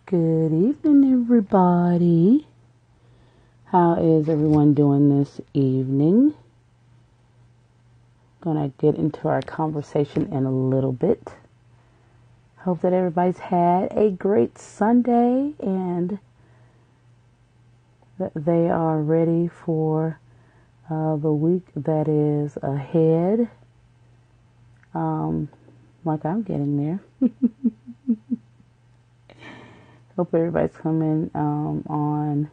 Good evening, everybody. How is everyone doing this evening? Gonna get into our conversation in a little bit. Hope that everybody's had a great Sunday and that they are ready for the week that is ahead. Like I'm getting there. Hope everybody's coming on.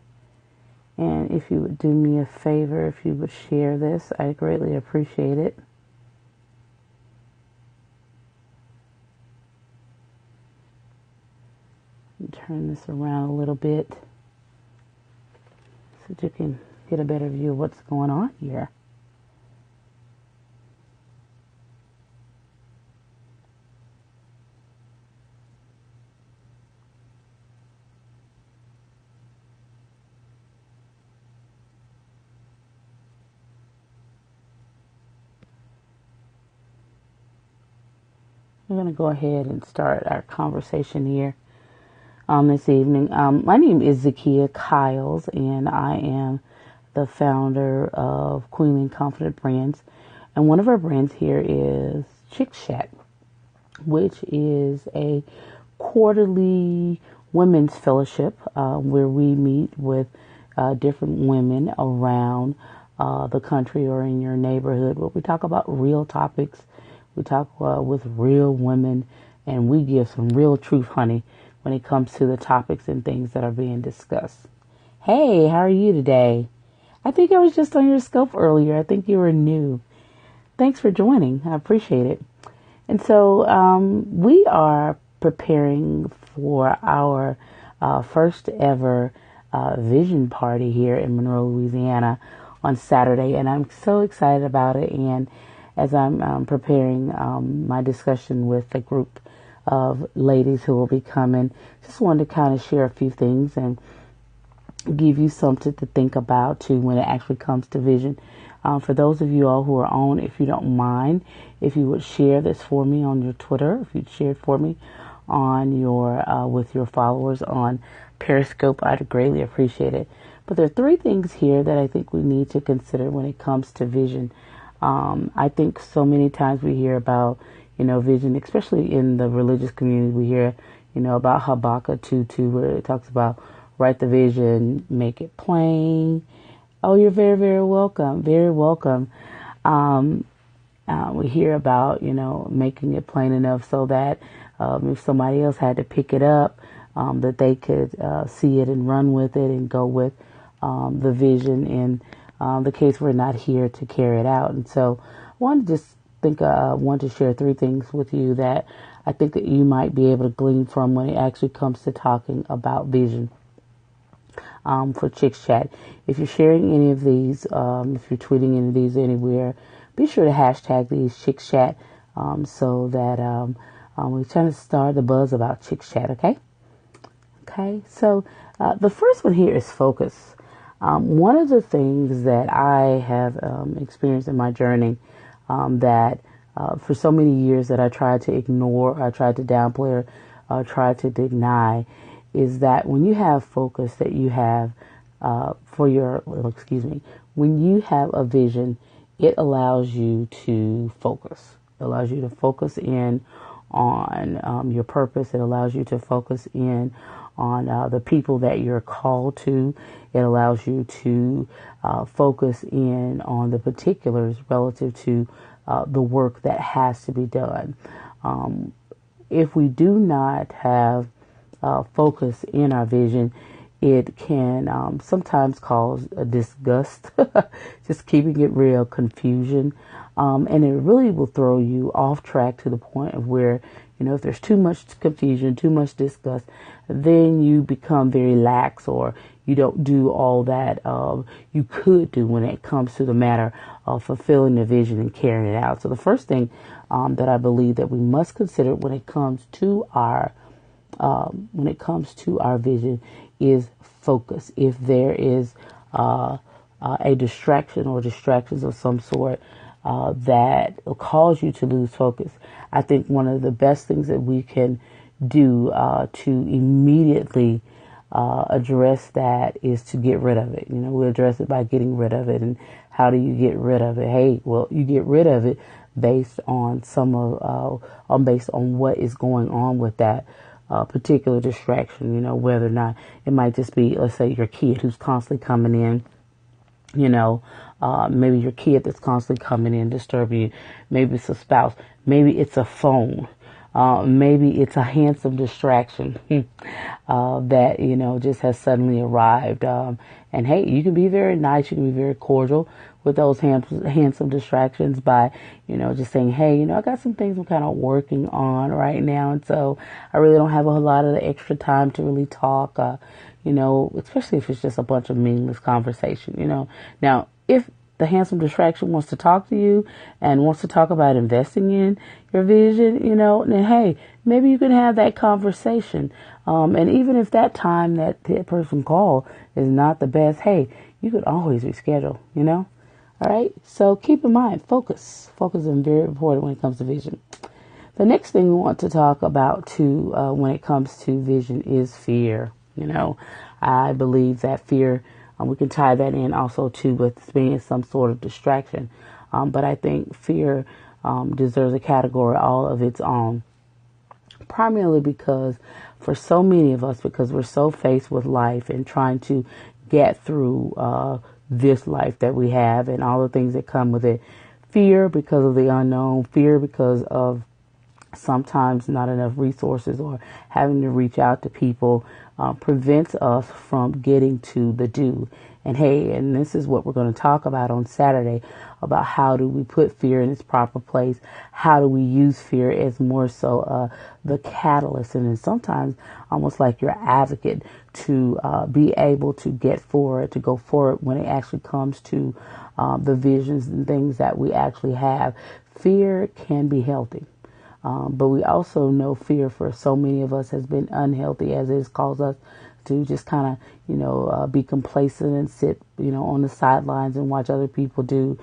And if you would do me a favor, if you would share this, I greatly appreciate it. Turn this around a little bit so that you can get a better view of what's going on here. We're going to go ahead and start our conversation here this evening. My name is Zakia Kyles, and I am the founder of Queenly Confident Brands. And one of our brands here is Chick Chat, which is a quarterly women's fellowship where we meet with different women around the country or in your neighborhood, where we talk about real topics. We talk with real women, and we give some real truth, honey, when it comes to the topics and things that are being discussed. Hey, how are you today? I think I was just on your scope earlier. I think you were new. Thanks for joining. I appreciate it. And so we are preparing for our first ever vision party here in Monroe, Louisiana on Saturday. And I'm so excited about it. And as I'm preparing my discussion with a group of ladies who will be coming, just wanted to kind of share a few things and give you something to think about too when it actually comes to vision. For those of you all who are on, if you don't mind, if you would share this for me on your Twitter, if you'd share it for me on your with your followers on Periscope, I'd greatly appreciate it. But there are three things here that I think we need to consider when it comes to vision. I think so many times we hear about, vision, especially in the religious community. We hear, about Habakkuk 2:2, where it talks about write the vision, make it plain. Oh, you're very, very welcome. Very welcome. We hear about, making it plain enough so that if somebody else had to pick it up, that they could see it and run with it and go with the vision in the case we're not here to carry it out. And so I want to share three things with you that I think that you might be able to glean from when it actually comes to talking about vision. For Chick Chat, if you're sharing any of these, if you're tweeting any of these anywhere, be sure to hashtag these Chick Chat so that we're trying to start the buzz about Chick Chat. Okay. So the first one here is focus. One of the things that I have experienced in my journey that for so many years that I tried to ignore, I tried to downplay, or tried to deny, is that when you have focus that you have when you have a vision, it allows you to focus. It allows you to focus in on your purpose. It allows you to focus in on the people that you're called to. It allows you to focus in on the particulars relative to the work that has to be done. If we do not have focus in our vision, it can sometimes cause a disgust, just keeping it real, confusion, and it really will throw you off track to the point of where, if there's too much confusion, too much disgust, then you become very lax, or you don't do all that you could do when it comes to the matter of fulfilling the vision and carrying it out. So the first thing that I believe that we must consider when it comes to our vision is focus. If there is a distraction or distractions of some sort that will cause you to lose focus, I think one of the best things that we can do to immediately address that is to get rid of it. We address it by getting rid of it. And how do you get rid of it? Hey, well, you get rid of it based on based on what is going on with that particular distraction. Whether or not it might just be, let's say, your kid who's constantly coming in. Maybe your kid that's constantly coming in, disturbing you. Maybe it's a spouse. Maybe it's a phone. Maybe it's a handsome distraction that, just has suddenly arrived. And hey, you can be very nice. You can be very cordial with those handsome distractions by, just saying, hey, I got some things I'm kind of working on right now. And so I really don't have a whole lot of the extra time to really talk, especially if it's just a bunch of meaningless conversation. Now, if the handsome distraction wants to talk to you and wants to talk about investing in your vision, then hey, maybe you can have that conversation. And even if that time that person called is not the best, hey, you could always reschedule, All right. So keep in mind, focus. Focus is very important when it comes to vision. The next thing we want to talk about too, when it comes to vision is fear. I believe that fear, we can tie that in also too with being some sort of distraction. But I think fear deserves a category all of its own. Primarily because for so many of us, because we're so faced with life and trying to get through this life that we have and all the things that come with it. Fear because of the unknown, fear because of sometimes not enough resources or having to reach out to people prevents us from getting to the do. And hey, and this is what we're going to talk about on Saturday, about how do we put fear in its proper place? How do we use fear as more so the catalyst and then sometimes almost like your advocate to be able to get forward, to go forward when it actually comes to the visions and things that we actually have. Fear can be healthy. But we also know fear for so many of us has been unhealthy, as it has caused us to just kind of, be complacent and sit, on the sidelines and watch other people do.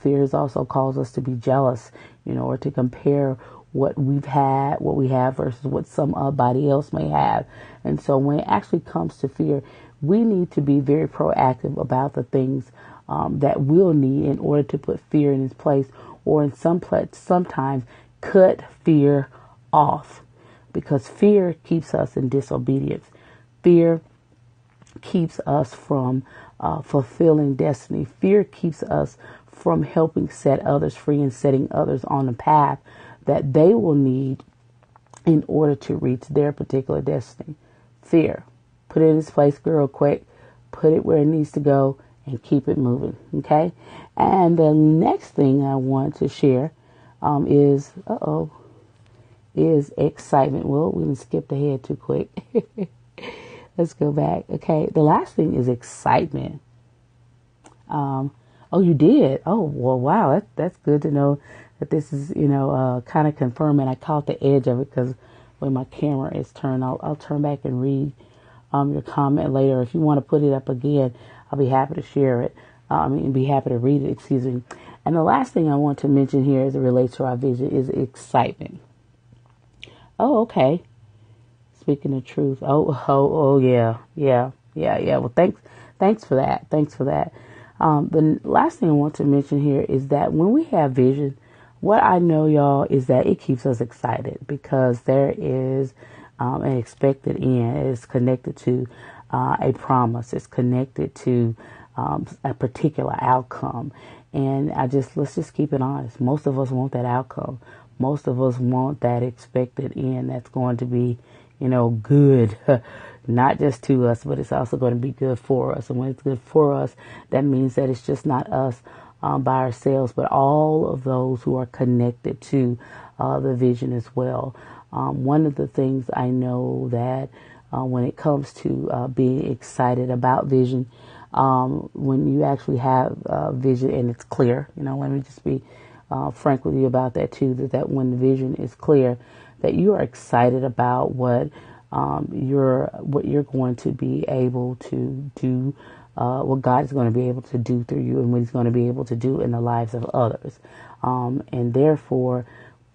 Fear has also caused us to be jealous, or to compare what we have versus what somebody else may have. And so when it actually comes to fear, we need to be very proactive about the things that we'll need in order to put fear in its place, or in sometimes cut fear off, because fear keeps us in disobedience. Fear keeps us from fulfilling destiny. Fear keeps us from helping set others free and setting others on the path that they will need in order to reach their particular destiny. Fear. Put it in its place real quick. Put it where it needs to go and keep it moving. Okay? And the next thing I want to share is excitement. Well, we didn't skip ahead too quick. Let's go back. Okay, the last thing is excitement. Oh, you did? Oh, well, wow, that's good to know that this is, kind of confirming. I caught the edge of it because when my camera is turned, I'll turn back and read your comment later. If you want to put it up again, I'll be happy to share it. Be happy to read it, excuse me. And the last thing I want to mention here as it relates to our vision is excitement. Oh, okay. Speaking the truth. Oh, yeah. Well, thanks for that. The last thing I want to mention here is that when we have vision, what I know, y'all, is that it keeps us excited because there is an expected end. It is connected to a promise. It's connected to a particular outcome. And let's just keep it honest. Most of us want that outcome. Most of us want that expected end that's going to be, good, not just to us, but it's also going to be good for us. And when it's good for us, that means that it's just not us by ourselves, but all of those who are connected to the vision as well. One of the things I know that when it comes to being excited about vision, when you actually have vision and it's clear, let me just be frank with you about that too, that when the vision is clear, that you are excited about what you're going to be able to do, what God is going to be able to do through you and what He's going to be able to do in the lives of others. And therefore,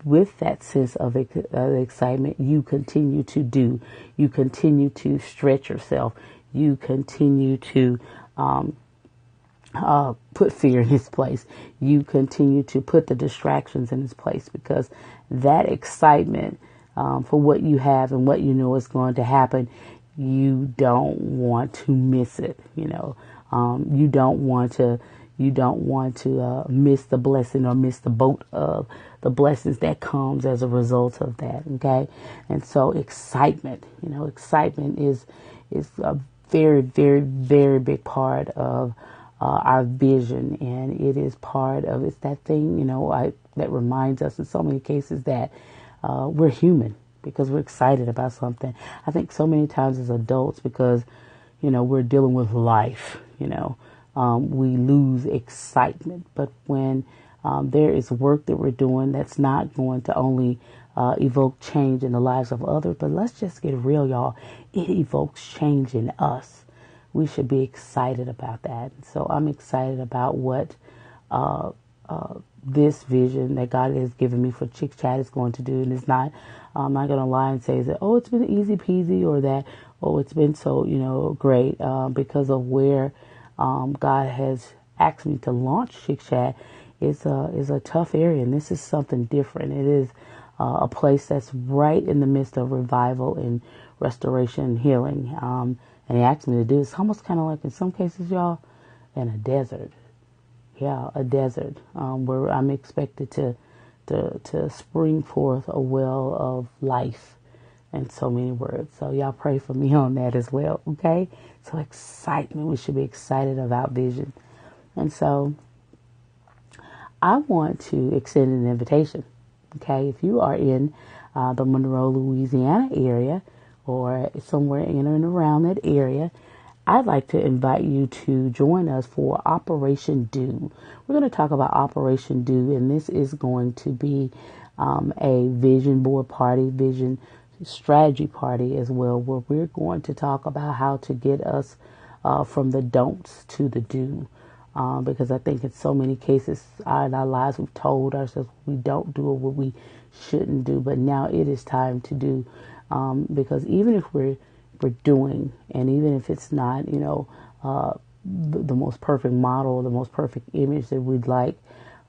with that sense of excitement, you continue to do, you continue to stretch yourself, you continue to put fear in its place. You continue to put the distractions in its place, because that excitement for what you have and what you know is going to happen, you don't want to miss it. You don't want to miss the blessing or miss the boat of the blessings that comes as a result of that. Okay, and so excitement is a very, very, very big part of our vision, and it is part of, it's that thing, that reminds us in so many cases that we're human because we're excited about something. I think so many times as adults, because, we're dealing with life, we lose excitement. But when there is work that we're doing that's not going to only evoke change in the lives of others, but let's just get real, y'all, it evokes change in us. We should be excited about that. So I'm excited about what this vision that God has given me for Chick Chat is going to do. And it's not, I'm not going to lie and say that, it's been easy peasy, or that, it's been so, great, because of where God has asked me to launch Chick Chat is a tough area. And this is something different. It is a place that's right in the midst of revival and restoration and healing. And he asked me to do, it's almost kind of like, in some cases, y'all, in a desert. Yeah, a desert, where I'm expected to spring forth a well of life, in so many words. So y'all pray for me on that as well, okay? So excitement, we should be excited about vision. And so I want to extend an invitation, okay? If you are in the Monroe, Louisiana area, or somewhere in and around that area, I'd like to invite you to join us for Operation Do. We're going to talk about Operation Do, and this is going to be a vision board party, vision strategy party as well, where we're going to talk about how to get us from the don'ts to the do. Because I think in so many cases in our lives, we've told ourselves we don't do what we shouldn't do, but now it is time to do. Because even if we're doing, and even if it's not, the most perfect model, the most perfect image that we'd like,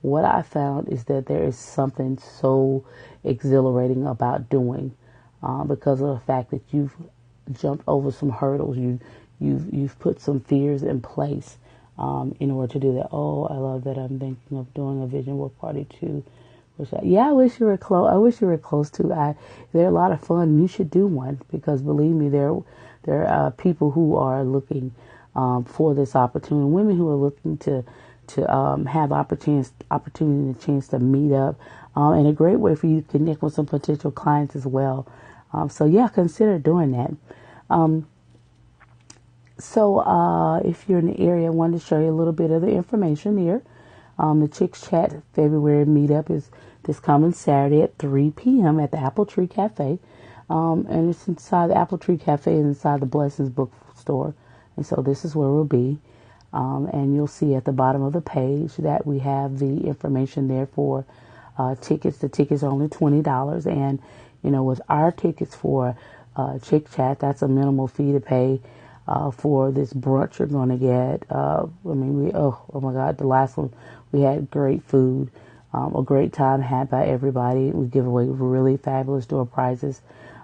what I found is that there is something so exhilarating about doing, because of the fact that you've jumped over some hurdles, you've put some fears in place, in order to do that. Oh, I love that I'm thinking of doing a vision board party too. I wish you were close. I wish you were close to. They're a lot of fun. You should do one, because believe me, there are people who are looking for this opportunity. Women who are looking to have opportunity and a chance to meet up, and a great way for you to connect with some potential clients as well. Consider doing that. If you're in the area, I wanted to show you a little bit of the information here. The Chicks Chat February meetup is this coming Saturday at 3 p.m. at the Apple Tree Cafe. And it's inside the Apple Tree Cafe and inside the Blessings Bookstore. And so this is where we'll be. And you'll see at the bottom of the page that we have the information there for tickets. The tickets are only $20. And, with our tickets for Chick Chat, that's a minimal fee to pay. For this brunch you're going to get. Oh my God, the last one, we had great food, a great time had by everybody. We give away really fabulous door prizes.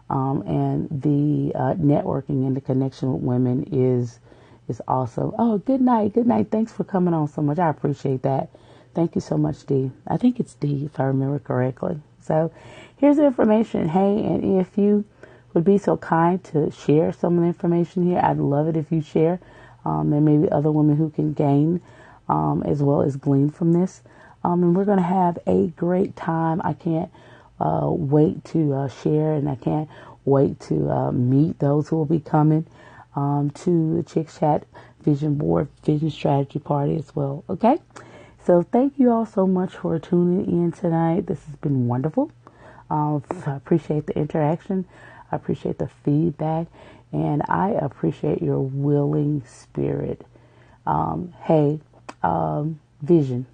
And the networking and the connection with women is awesome. Oh, good night. Good night. Thanks for coming on so much. I appreciate that. Thank you so much, Dee. I think it's Dee, if I remember correctly. So here's the information. Hey, and if you would be so kind to share some of the information here, I'd love it if you share. There may be other women who can gain as well as glean from this. And we're going to have a great time. I can't wait to share, and I can't wait to meet those who will be coming to the Chick Chat Vision Board Vision Strategy Party as well. Okay? So thank you all so much for tuning in tonight. This has been wonderful. I appreciate the interaction. I appreciate the feedback, and I appreciate your willing spirit. Vision.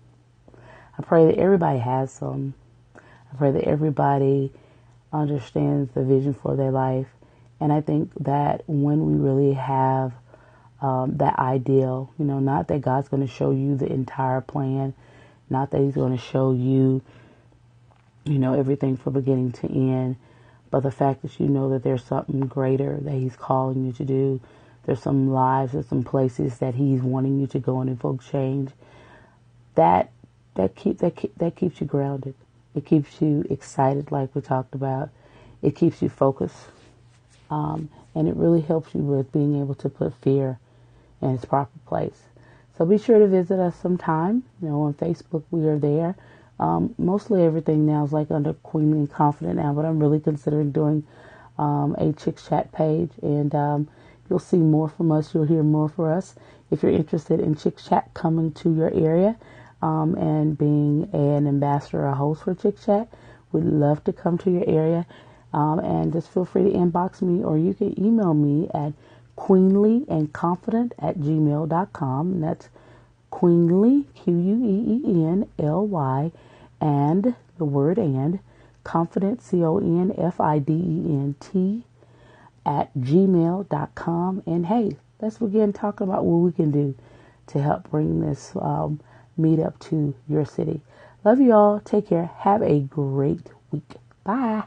I pray that everybody has some. I pray that everybody understands the vision for their life. And I think that when we really have that ideal, not that God's going to show you the entire plan, not that He's going to show you, everything from beginning to end, but the fact that you know that there's something greater that He's calling you to do. There's some lives or some places that He's wanting you to go and evoke change. That keeps you grounded. It keeps you excited, like we talked about. It keeps you focused. And it really helps you with being able to put fear in its proper place. So be sure to visit us sometime. On Facebook, we are there. Mostly everything now is like under Queenly and Confident now, but I'm really considering doing a Chick Chat page. And you'll see more from us. You'll hear more from us. If you're interested in Chick Chat coming to your area and being an ambassador or host for Chick Chat, we'd love to come to your area. And just feel free to inbox me, or you can email me at queenlyandconfident@gmail.com. And that's Queenly, Queenly, and the word and, confident, CONFIDENT, @gmail.com. And hey, let's begin talking about what we can do to help bring this meetup to your city. Love you all. Take care. Have a great week. Bye.